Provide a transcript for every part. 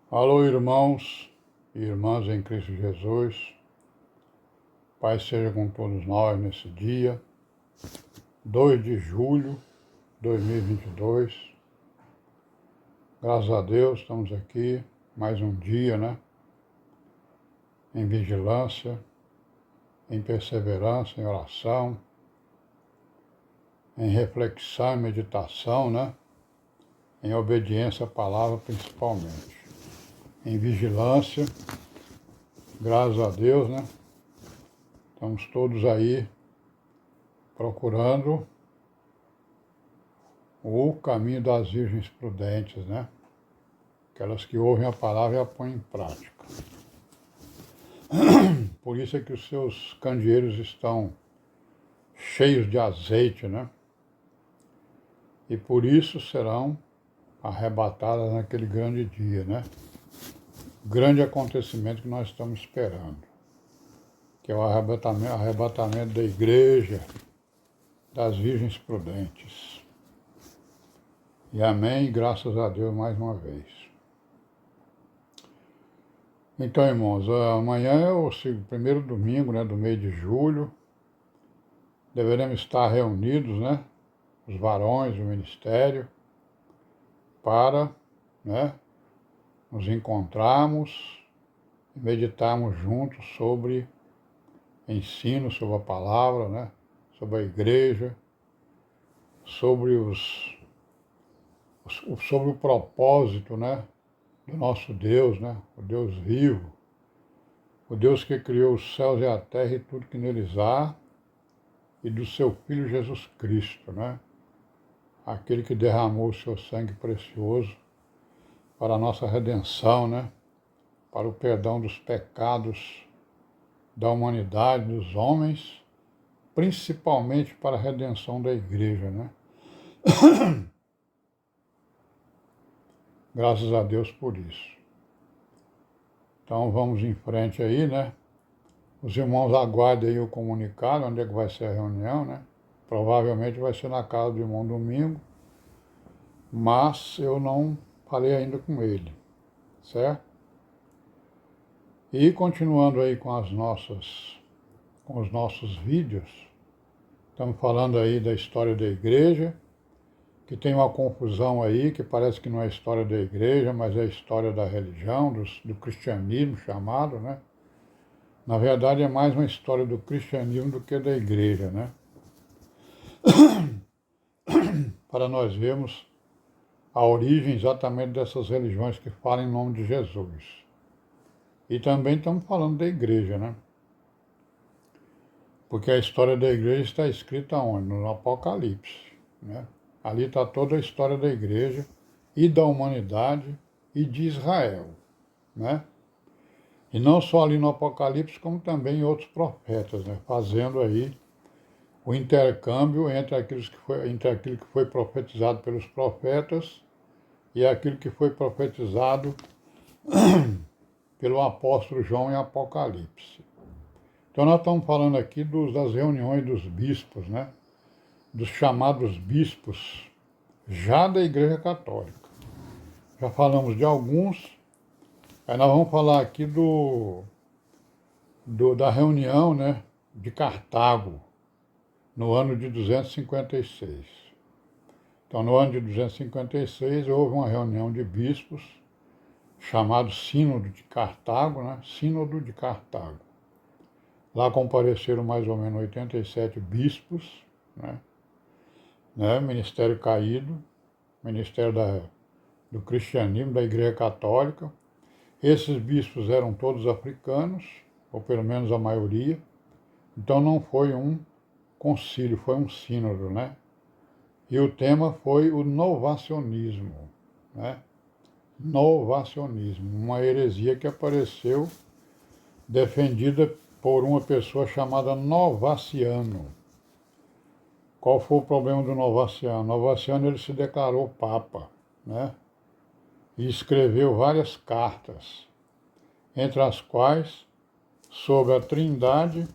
Alô, irmãos e irmãs em Cristo Jesus. Pai seja com todos nós nesse dia, 2 de julho de 2022. Graças a Deus, estamos aqui, mais um dia, Em vigilância, em perseverança, em oração, em reflexão e meditação, Em obediência à palavra principalmente. Em vigilância, graças a Deus, Estamos todos aí procurando o caminho das virgens prudentes, Aquelas que ouvem a palavra e a põem em prática. Por isso é que os seus candeeiros estão cheios de azeite, E por isso serão arrebatadas naquele grande dia, Grande acontecimento que nós estamos esperando, que é o arrebatamento da igreja, das virgens prudentes. E amém, graças a Deus mais uma vez. Então, irmãos, amanhã é o primeiro domingo, do mês de julho. Deveremos estar reunidos, os varões do ministério, para, nos encontrarmos e meditarmos juntos sobre ensino, sobre a palavra, sobre a igreja, sobre sobre o propósito, do nosso Deus, o Deus vivo, o Deus que criou os céus e a terra e tudo que neles há, e do seu Filho Jesus Cristo, Aquele que derramou o seu sangue precioso para a nossa redenção, Para o perdão dos pecados da humanidade, dos homens, principalmente para a redenção da igreja, Graças a Deus por isso. Então vamos em frente aí, Os irmãos aguardem aí o comunicado, onde é que vai ser a reunião, Provavelmente vai ser na casa do irmão Domingo, mas eu não falei ainda com ele, certo? E continuando aí com os nossos vídeos, estamos falando aí da história da igreja, que tem uma confusão aí, que parece que não é a história da igreja, mas é a história da religião, do cristianismo chamado, Na verdade é mais uma história do cristianismo do que da igreja, Para nós vermos a origem exatamente dessas religiões que falam em nome de Jesus. E também estamos falando da igreja, Porque a história da igreja está escrita onde? No Apocalipse, Ali está toda a história da igreja e da humanidade e de Israel, E não só ali no Apocalipse, como também em outros profetas, Fazendo aí o intercâmbio entre aquilo que foi profetizado pelos profetas e aquilo que foi profetizado pelo apóstolo João em Apocalipse. Então nós estamos falando aqui das reuniões dos bispos, Dos chamados bispos já da Igreja Católica. Já falamos de alguns, aí nós vamos falar aqui da reunião, de Cartago, no ano de 256. Então, no ano de 256, houve uma reunião de bispos, chamado Sínodo de Cartago, Sínodo de Cartago. Lá compareceram mais ou menos 87 bispos, Ministério caído, Ministério do Cristianismo, da Igreja Católica. Esses bispos eram todos africanos, ou pelo menos a maioria, então não foi um concílio, foi um sínodo, E o tema foi o novacionismo, Novacionismo, uma heresia que apareceu defendida por uma pessoa chamada Novaciano. Qual foi o problema do Novaciano? Novaciano ele se declarou papa, E escreveu várias cartas, entre as quais sobre a Trindade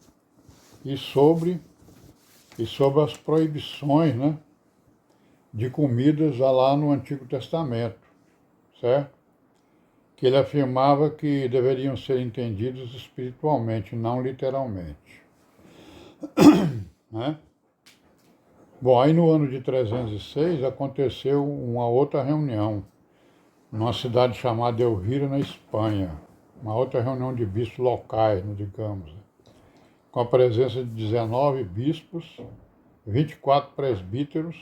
e sobre as proibições, de comidas lá no Antigo Testamento, certo? que ele afirmava que deveriam ser entendidos espiritualmente, não literalmente. Né? Bom, aí no ano de 306 aconteceu uma outra reunião, numa cidade chamada Elvira, na Espanha, uma outra reunião de bispos locais, digamos, com a presença de 19 bispos, 24 presbíteros,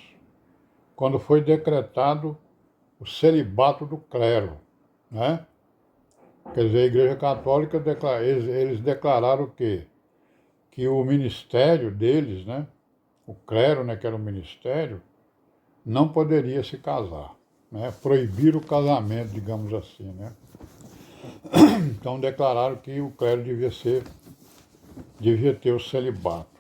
quando foi decretado o celibato do clero, né? Quer dizer, a Igreja Católica, eles declararam o quê? Que o ministério deles, né? O clero, né, que era o ministério, não poderia se casar, né? Proibir o casamento, digamos assim, né? Então declararam que o clero devia ter o celibato.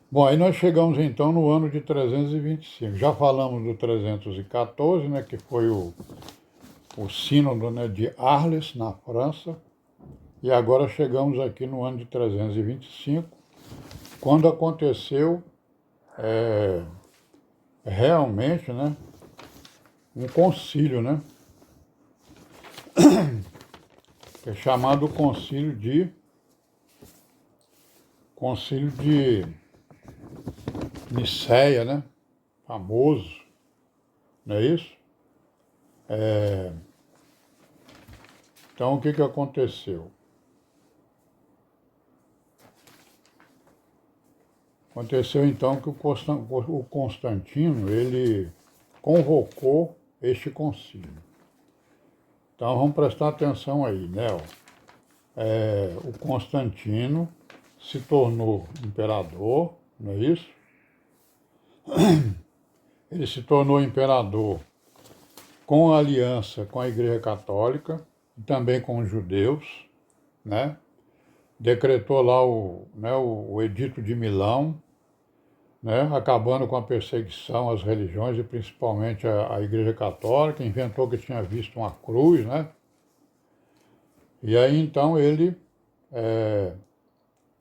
Bom, aí nós chegamos então no ano de 325. Já falamos do 314, né, que foi o sínodo, né, de Arles, na França, e agora chegamos aqui no ano de 325, quando aconteceu realmente, né, um concílio, né, que é chamado Concílio de Nicéia, né, famoso, não é isso? Então, o que aconteceu? Aconteceu, então, que o Constantino, ele convocou este concílio. Então, vamos prestar atenção aí, né? O Constantino se tornou imperador, não é isso? Ele se tornou imperador com aliança com a Igreja Católica e também com os judeus, né? Decretou lá o Edito de Milão, né? Acabando com a perseguição às religiões e principalmente à Igreja Católica, inventou que tinha visto uma cruz, né? E aí então ele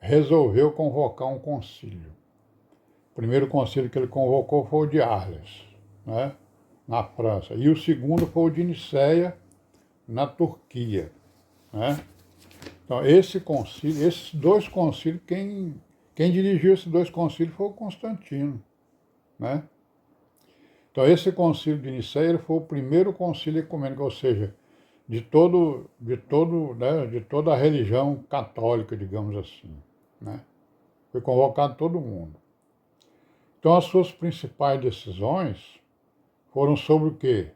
resolveu convocar um concílio. O primeiro concílio que ele convocou foi o de Arles, né? Na França, e o segundo foi o de Nicéia, na Turquia, né? Então, esses dois concílios, quem dirigiu esses dois concílios foi o Constantino, né? Então, esse concílio de Nicéia foi o primeiro concílio ecumênico, ou seja, de toda a religião católica, digamos assim, né? Foi convocado todo mundo. Então, as suas principais decisões foram sobre o quê?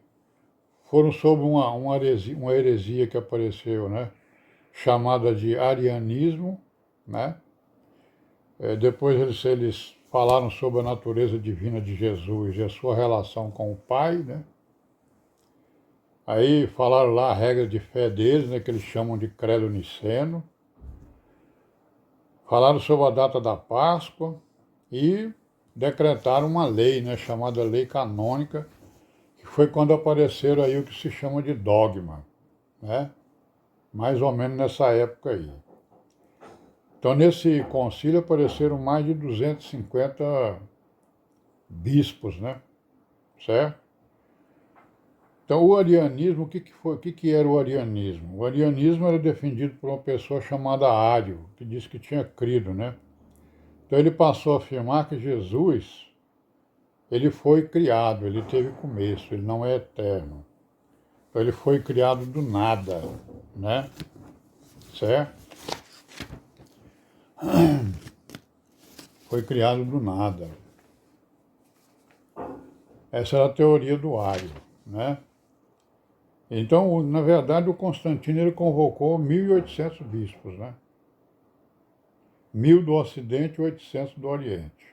Foram sobre uma heresia que apareceu, né? Chamada de arianismo, né? Depois eles falaram sobre a natureza divina de Jesus e a sua relação com o Pai, né? Aí falaram lá a regra de fé deles, né, que eles chamam de credo niceno. Falaram sobre a data da Páscoa e decretaram uma lei, né, chamada Lei Canônica, que foi quando apareceram aí o que se chama de dogma, né? Mais ou menos nessa época aí. Então, nesse concílio apareceram mais de 250 bispos, né? Certo? Então, o arianismo, o que foi? O que era o arianismo? O arianismo era defendido por uma pessoa chamada Ário, que disse que tinha crido, né? Então, ele passou a afirmar que Jesus, ele foi criado, ele teve começo, ele não é eterno. Então, ele foi criado do nada, né? Certo? Foi criado do nada. Essa era a teoria do Ário, né? Então, na verdade, o Constantino ele convocou 1.800 bispos, né? 1.000 do Ocidente e 800 do Oriente.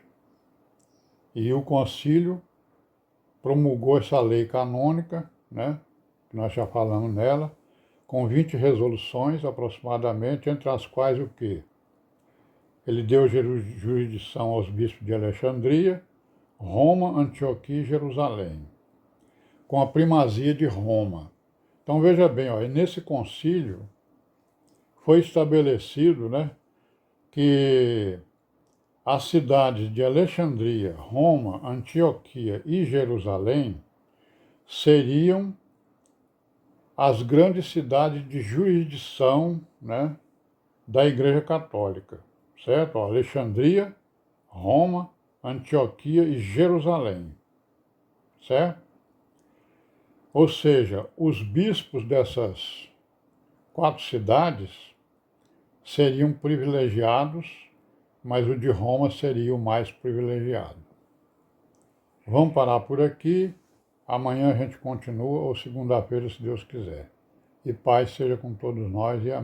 E o concílio promulgou essa lei canônica, né? Que nós já falamos nela, com 20 resoluções aproximadamente, entre as quais o quê? Ele deu jurisdição aos bispos de Alexandria, Roma, Antioquia e Jerusalém, com a primazia de Roma. Então veja bem, ó, nesse concílio foi estabelecido, né, que as cidades de Alexandria, Roma, Antioquia e Jerusalém seriam as grandes cidades de jurisdição, né, da Igreja Católica, certo? Alexandria, Roma, Antioquia e Jerusalém, certo? Ou seja, os bispos dessas 4 cidades seriam privilegiados, mas o de Roma seria o mais privilegiado. Vamos parar por aqui. Amanhã a gente continua, ou segunda-feira, se Deus quiser. E paz seja com todos nós e amém.